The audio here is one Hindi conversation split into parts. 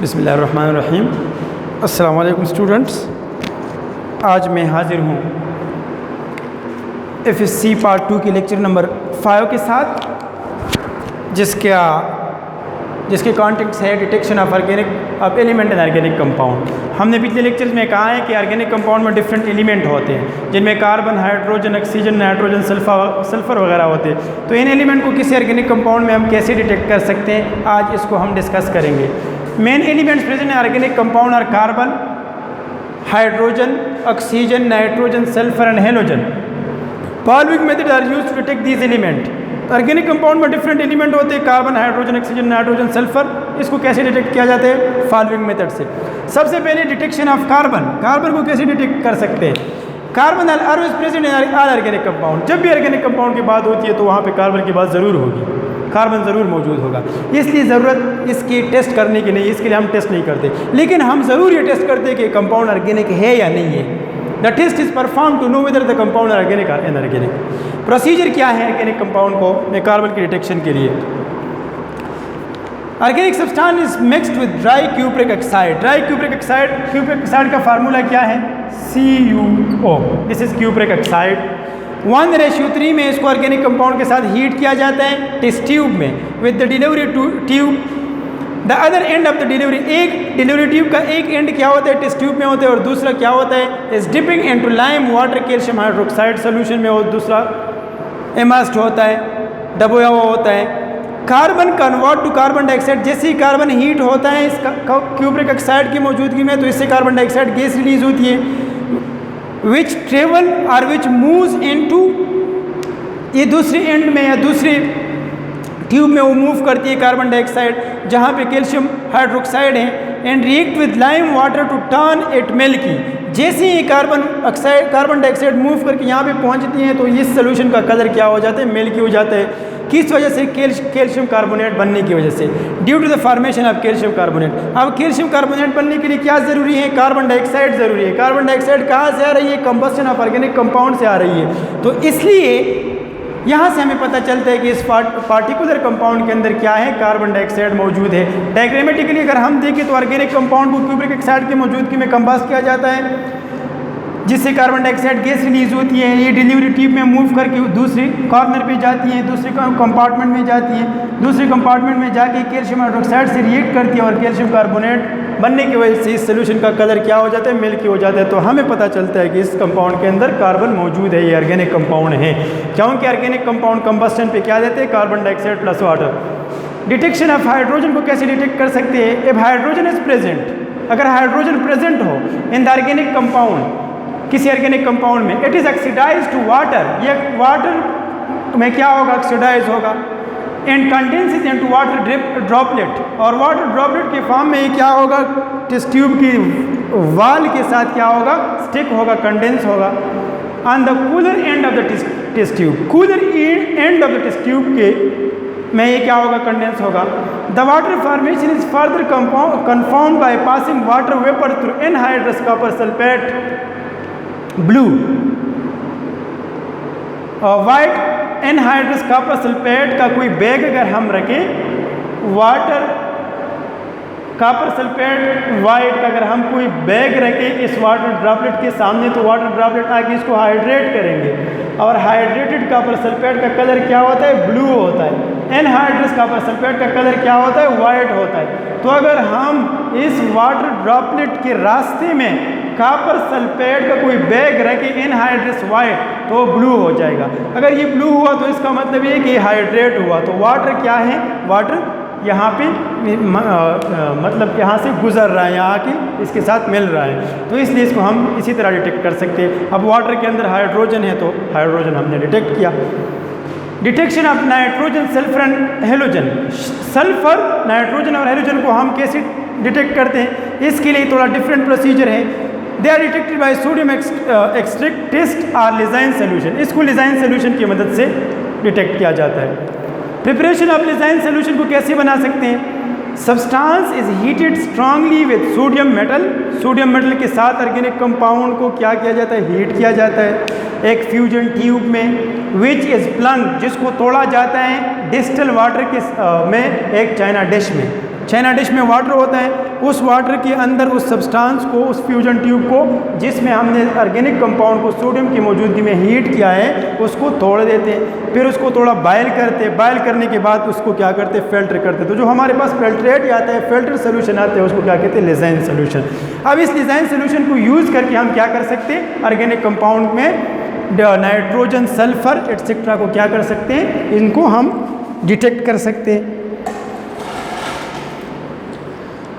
बिस्मिल्लाहिर्रहमानिर्रहीम। अस्सलाम वालेकुम स्टूडेंट्स, आज मैं हाजिर हूँ FSC पार्ट 2 की लेक्चर नंबर 5 के साथ, जिसके कॉन्टेक्स्ट है detection of element and organic compound. हमने पिछले लेक्चर्स में कहा है कि ऑर्गेनिक कंपाउंड में डिफरेंट एलिमेंट होते हैं, जिनमें carbon, hydrogen, oxygen, nitrogen, sulphur वगैरह होते हैं। तो इन एलिमेंट को किसी ऑर्गेनिक कंपाउंड में हम कैसे डिटेक्ट कर सकते हैं, आज इसको हम डिस्कस करेंगे। Main elements present in organic compound are carbon, hydrogen, oxygen, nitrogen, sulphur and halogen. Following method are used to detect these element. Organic compound में डिफरेंट एलिमेंट होते हैं, carbon, hydrogen, oxygen, nitrogen, sulphur. इसको कैसे डिटेक्ट किया जाता है? फॉलोइंग मेथड से। सबसे पहले डिटेक्शन ऑफ कार्बन को कैसे डिटेक्ट कर सकते हैं? Carbon always present in all organic compound. जब भी ऑर्गेनिक कंपाउंड की बात होती है तो वहाँ पे कार्बन की बात ज़रूर होगी, कार्बन ज़रूर मौजूद होगा। इसलिए ज़रूरत इसकी टेस्ट करने की नहीं, इसके लिए हम टेस्ट नहीं करते, लेकिन हम ज़रूर ये टेस्ट करते हैं कि कंपाउंड ऑर्गेनिक है या नहीं है। The test is perform to know whether the compound organic और इनऑर्गेनिक। प्रोसीजर क्या है ऑर्गेनिक कंपाउंड को में कार्बन की डिटेक्शन के लिए? Organic substance is mixed with dry cupric oxide. Cupric oxide का फार्मूला क्या है? CuO। This is cupric oxide. 1:3 में इसको ऑर्गेनिक कंपाउंड के साथ हीट किया जाता है टेस्ट ट्यूब में with the delivery tube. The other and of the delivery, एक डिलीवरी ट्यूब का एक एंड क्या होता है? टेस्ट ट्यूब में होता है, और दूसरा क्या होता है? Is dipping into lime water calcium hydroxide solution में, और दूसरा इमर्स्ड होता है, डबोया हुआ होता है। Carbon convert to carbon dioxide. जैसे ही कार्बन हीट होता है इस क्यूप्रिक ऑक्साइड की मौजूदगी में, तो इससे कार्बन डाइऑक्साइड गैस रिलीज होती है, विच ट्रेवल और विच मूव्स इनटू, ये दूसरी एंड में या दूसरी ट्यूब में वो मूव करती है कार्बन डाइऑक्साइड, जहाँ पे कैल्शियम हाइड्रोक्साइड है, and react with lime water to turn it milky. जैसे ही कार्बन डाइऑक्साइड मूव करके यहाँ पे पहुँचती हैं तो इस सोल्यूशन का कलर क्या हो जाता है? मिल्की हो जाता है। किस वजह से? कैल्शियम कार्बोनेट बनने की वजह से, due to the formation of calcium carbonate. अब कैल्शियम कार्बोनेट बनने के लिए क्या ज़रूरी है? कार्बन डाइऑक्साइड ज़रूरी है। कार्बन डाइऑक्साइड कहाँ से आ रही है? कंबस्शन ऑफ ऑर्गेनिक कंपाउंड से आ रही है। तो इसलिए यहाँ से हमें पता चलता है कि इस पार्टिकुलर कंपाउंड के अंदर क्या है? कार्बन डाइऑक्साइड मौजूद है। डायग्रामेटिकली अगर हम देखें तो ऑर्गेनिक कंपाउंड को क्यूप्रिक ऑक्साइड की मौजूदगी में कंबस्ट किया जाता है, जिससे कार्बन डाइऑक्साइड गैस रिलीज होती है। ये डिलीवरी ट्यूब में मूव करके दूसरी कॉर्नर पे जाती है, दूसरे कंपार्टमेंट में जाती है, दूसरे कंपार्टमेंट में जाके कैल्शियम हाइड्रोक्साइड से रिएक्ट करती है, और कैल्शियम कार्बोनेट बनने की वजह से इस सोल्यूशन का कलर क्या हो जाता है? मिल्की हो जाता है। तो हमें पता चलता है कि इस कंपाउंड के अंदर कार्बन मौजूद है, ये ऑर्गेनिक कंपाउंड है। क्योंकि ऑर्गेनिक कंपाउंड कंबस्टन पे क्या देते हैं? Carbon dioxide plus water. Detection of hydrogen को कैसे डिटेक्ट कर सकते हैं? इफ हाइड्रोजन इज प्रेजेंट, अगर हाइड्रोजन प्रेजेंट हो इन द ऑर्गेनिक कंपाउंड, किसी ऑर्गेनिक कंपाउंड में, it is oxidise to water, ये वाटर में क्या होगा? ऑक्सीडाइज होगा, and condenses into water droplet, और वाटर ड्रॉपलेट के फॉर्म में ये क्या होगा? टेस्ट ट्यूब की वाल के साथ क्या होगा? स्टिक होगा, कंडेंस होगा on the cooler end of the test tube. Cooler end of the test tube के में ये क्या होगा? कंडेंस होगा। The water formation is further confirmed by passing water vapour through anhydrous copper sulphate blue और वाइट एनहाइड्रस कॉपर सल्फेट का कोई बैग अगर हम रखें, वाटर कॉपर सल्फेट वाइट का अगर हम कोई बैग रखें इस वाटर ड्रॉपलेट के सामने, तो वाटर ड्रॉपलेट आके इसको हाइड्रेट करेंगे, और हाइड्रेटेड कॉपर सल्फेट का कलर क्या होता है? ब्लू होता है। एनहाइड्रस कॉपर सल्फेट का कलर क्या होता है? वाइट होता है। तो अगर हम इस वाटर ड्रॉपलेट के रास्ते में कॉपर सल्फेट का कोई बैग रखे एनहाइड्रस वाइट, तो ब्लू हो जाएगा। अगर ये ब्लू हुआ तो इसका मतलब ये कि हाइड्रेट हुआ। तो वाटर क्या है? वाटर यहाँ पे मतलब यहाँ से गुजर रहा है, यहाँ के इसके साथ मिल रहा है, तो इसलिए इसको हम इसी तरह डिटेक्ट कर सकते हैं। अब वाटर के अंदर हाइड्रोजन है तो हाइड्रोजन हमने डिटेक्ट किया। Detection of nitrogen, sulphur and halogen. Sulphur, nitrogen और हेलोजन को हम कैसे डिटेक्ट करते हैं? इसके लिए थोड़ा डिफरेंट प्रोसीजर है। They are detected by sodium extract test और लिजाइन सोल्यूशन। इसको लिजाइन सोल्यूशन की मदद से डिटेक्ट किया जाता है। प्रिपरेशन ऑफ लिजाइन सोल्यूशन को कैसे बना सकते हैं? Substance is heated strongly with sodium metal. Sodium metal के साथ ऑर्गेनिक कंपाउंड को क्या किया जाता है? हीट किया जाता है एक फ्यूजन ट्यूब में, विच इज प्लंग, जिसको तोड़ा जाता है डिस्टल वाटर के में एक चाइना डिश में। चाइना डिश में वाटर होता है, उस वाटर के अंदर उस सब्सटेंस को, उस फ्यूजन ट्यूब को जिसमें हमने ऑर्गेनिक कंपाउंड को सोडियम की मौजूदगी में हीट किया है उसको तोड़ देते हैं, फिर उसको थोड़ा बॉयल करते हैं, बॉयल करने के बाद उसको क्या करते हैं, फिल्टर करते हैं। तो जो हमारे पास फिल्ट्रेट आता है, फिल्टर सोल्यूशन आता है, उसको क्या कहते हैं, लिजाइन सोल्यूशन। अब इस लिजाइन सोल्यूशन को यूज़ करके हम क्या कर सकते हैं, ऑर्गेनिक कंपाउंड में नाइट्रोजन, सल्फर एटसेट्रा को क्या कर सकते हैं, इनको हम डिटेक्ट कर सकते हैं।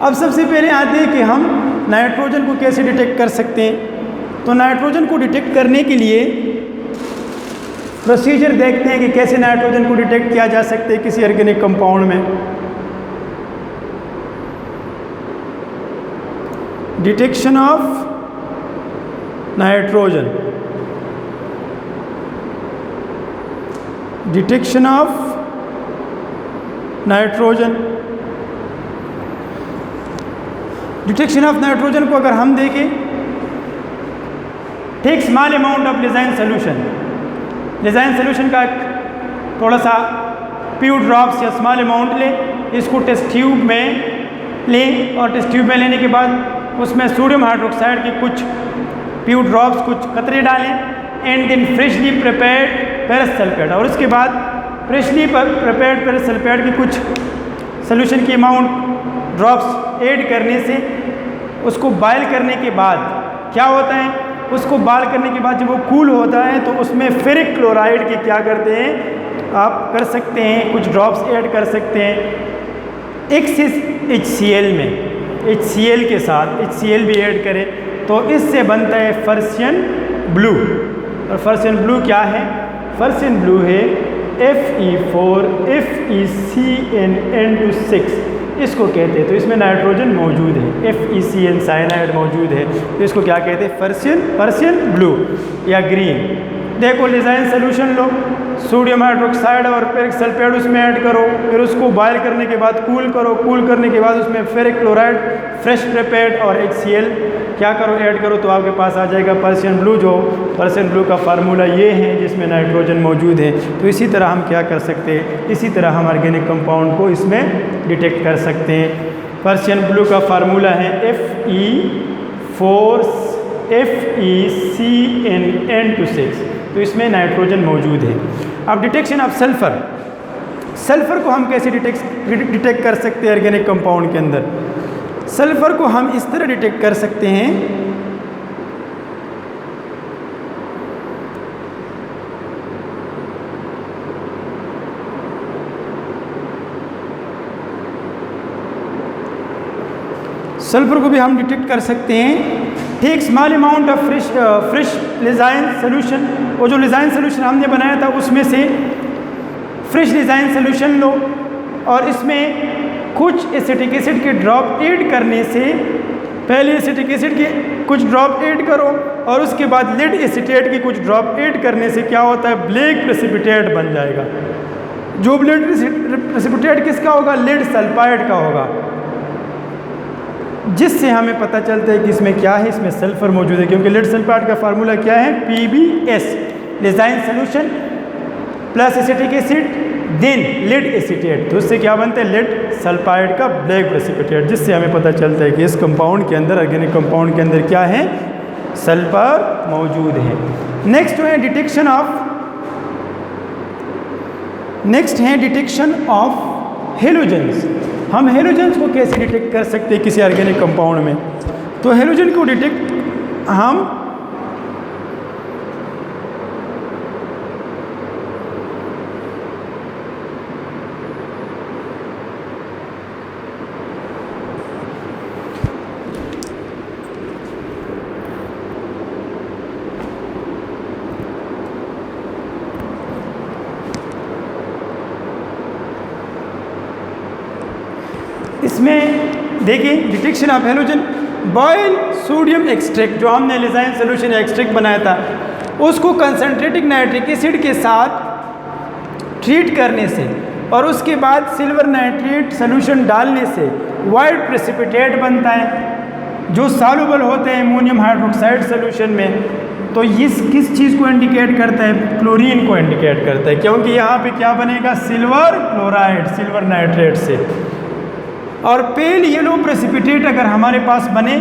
अब सबसे पहले आते हैं कि हम नाइट्रोजन को कैसे डिटेक्ट कर सकते हैं। तो नाइट्रोजन को डिटेक्ट करने के लिए प्रोसीजर देखते हैं कि कैसे नाइट्रोजन को डिटेक्ट किया जा सकता है किसी ऑर्गेनिक कंपाउंड में। Detection of nitrogen, detection of nitrogen. Detection of nitrogen को अगर हम देखें, take small amount of lassaigne solution. Lassaigne solution का थोड़ा सा फ्यू ड्रॉप्स या स्मॉल अमाउंट लें, इसको टेस्ट ट्यूब में लें और टेस्ट ट्यूब में लेने के बाद उसमें सोडियम हाइड्रोक्साइड के कुछ फ्यू ड्रॉप्स, कुछ कतरे डालें and then freshly prepared ferrous sulphate, और उसके बाद फ्रेशली प्रिपेयर्ड फेरस सल्फेट की कुछ सोल्यूशन की अमाउंट ड्रॉप्स ऐड करने से उसको बॉयल करने के बाद क्या होता है, उसको बॉयल करने के बाद जब वो कूल होता है तो उसमें फेरिक क्लोराइड के क्या करते हैं, आप कर सकते हैं, कुछ ड्रॉप्स ऐड कर सकते हैं एक्सिस HCl में, HCl के साथ HCl भी ऐड करें तो इससे बनता है फर्सियन ब्लू। और फर्सियन ब्लू क्या है, फर्सियन ब्लू है Fe4 FeCN(N)2(6), इसको कहते हैं। तो इसमें नाइट्रोजन मौजूद है, FeCN साइनाइड मौजूद है, तो इसको क्या कहते हैं, फर्सियन ब्लू या ग्रीन। देखो लिजाइन सोल्यूशन लो, सोडियम हाइड्रोक्साइड और फेरिक सल्फेट उसमें ऐड करो, फिर उसको बॉयल करने के बाद कूल करो, कूल करने के बाद उसमें फेरिक क्लोराइड, फ्रेश प्रिपेयर्ड और HCl क्या करो, ऐड करो, तो आपके पास आ जाएगा पर्सियन ब्लू। जो पर्सियन ब्लू का फार्मूला ये है जिसमें नाइट्रोजन मौजूद है। तो इसी तरह हम क्या कर सकते हैं, इसी तरह हम ऑर्गेनिक कंपाउंड को इसमें डिटेक्ट कर सकते हैं। पर्सियन ब्लू का फार्मूला है Fe4 FeCN(N)2(6), तो इसमें नाइट्रोजन मौजूद है। अब डिटेक्शन ऑफ सल्फर, सल्फर को हम कैसे डिटेक्ट कर सकते हैं ऑर्गेनिक कंपाउंड के अंदर। सल्फर को हम इस तरह डिटेक्ट कर सकते हैं, सल्फर को भी हम डिटेक्ट कर सकते हैं। Take small amount of fresh lassaigne solution, वो जो लिजाइन सोल्यूशन हमने बनाया था उसमें से फ्रेश लिजाइन सोल्यूशन लो और इसमें कुछ एसिटिक एसिड के ड्रॉप ऐड करने से, पहले एसिटिक एसिड के कुछ ड्रॉप ऐड करो और उसके बाद लेड एसीटेट के कुछ ड्रॉप ऐड करने से क्या होता है, ब्लैक प्रेसिपिटेट बन जाएगा। जो ब्लैक प्रेसिपिटेट किसका होगा, लेड सल्फाइड का होगा, जिससे हमें पता चलता है कि इसमें क्या है, इसमें सल्फर मौजूद है, क्योंकि लेड सल्फाइड का फार्मूला क्या है, PbS, lassaigne solution plus acetic acid then lead acetate, तो उससे क्या बनता है, लेड सल्फाइड का ब्लैक प्रेसिपिटेट, जिससे हमें पता चलता है कि इस कंपाउंड के अंदर, ऑर्गेनिक कंपाउंड के अंदर क्या है, सल्फर मौजूद है। नेक्स्ट है डिटेक्शन ऑफ हेलोजेंस। हम हेलोजेंस को कैसे डिटेक्ट कर सकते हैं किसी ऑर्गेनिक कंपाउंड में। तो हेलोजन को डिटेक्ट हम इसमें देखिए detection of halogen, boil sodium extract, जो हमने लिजाइन सोल्यूशन एक्सट्रैक्ट बनाया था उसको कंसनट्रेटिंग नाइट्रिक एसिड के साथ ट्रीट करने से और उसके बाद सिल्वर नाइट्रेट सोल्यूशन डालने से वाइट प्रेसिपिटेट बनता है जो सॉल्युबल होते हैं अमोनियम हाइड्रोक्साइड सोल्यूशन में। तो इस किस चीज़ को इंडिकेट करता है, क्लोरीन को इंडिकेट करता है, क्योंकि यहाँ पे क्या बनेगा, सिल्वर क्लोराइड, सिल्वर नाइट्रेट से। और पेल येलो प्रेसिपिटेट अगर हमारे पास बने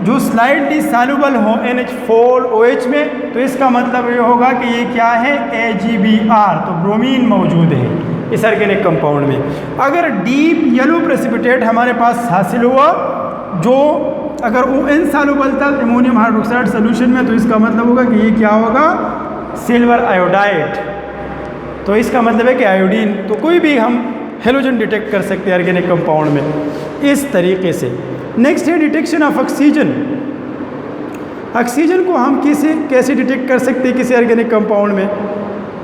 जो स्लाइडली सॉल्युबल हो NH4OH में, तो इसका मतलब ये होगा कि ये क्या है AgBr, तो ब्रोमीन मौजूद है इस ऑर्गेनिक कंपाउंड में। अगर डीप येलो प्रेसिपिटेट हमारे पास हासिल हुआ जो अगर वो इनसॉल्युबल था अमोनियम हाइड्रोक्साइड सोल्यूशन में, तो इसका मतलब होगा कि ये क्या होगा सिल्वर आयोडाइड, तो इसका मतलब है कि आयोडीन। तो कोई भी हम हेलोजन डिटेक्ट कर सकते हैं ऑर्गेनिक कंपाउंड में इस तरीके से। नेक्स्ट है डिटेक्शन ऑफ ऑक्सीजन। ऑक्सीजन को हम कैसे डिटेक्ट कर सकते हैं किसी ऑर्गेनिक कंपाउंड में?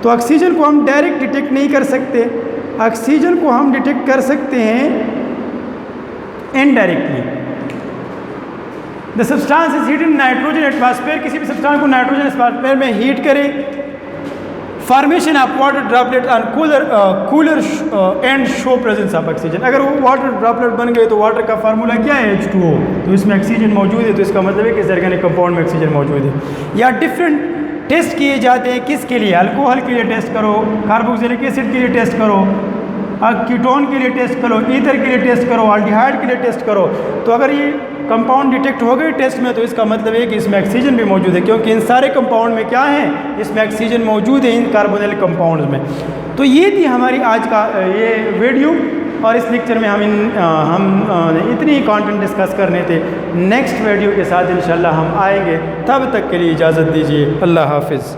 तो ऑक्सीजन को हम डायरेक्ट डिटेक्ट नहीं कर सकते, ऑक्सीजन को हम डिटेक्ट कर सकते हैं indirectly. The substance is heat in nitrogen atmosphere, किसी भी सब्सटेंस को नाइट्रोजन एटमॉस्फेयर में हीट करें, formation of water droplet on cooler and show presence of oxygen. अगर वो वाटर ड्रॉपलेट बन गए तो वाटर का फार्मूला क्या है H2O, तो इसमें ऑक्सीजन मौजूद है, तो इसका मतलब है कि इस ऑर्गेनिक कंपाउंड में ऑक्सीजन मौजूद है। या डिफरेंट टेस्ट किए जाते हैं, किसके लिए? अल्कोहल के लिए टेस्ट करो, कार्बोक्सिलिक एसिड के लिए टेस्ट करो, कीटोन के लिए टेस्ट करो, ईथर के लिए टेस्ट करो, अल्डिहाइड के लिए टेस्ट करो। तो अगर ये कंपाउंड डिटेक्ट हो गए टेस्ट में, तो इसका मतलब है कि इसमें ऑक्सीजन भी मौजूद है, क्योंकि इन सारे कंपाउंड में क्या है, इसमें ऑक्सीजन मौजूद है इन कार्बोनिल कंपाउंड्स में। तो ये थी हमारी आज का ये वीडियो, और इस लेक्चर में हम इतनी ही कंटेंट डिस्कस करने थे। नेक्स्ट वीडियो के साथ इंशाल्लाह हम आएंगे, तब तक के लिए इजाज़त दीजिए। अल्लाह हाफिज़।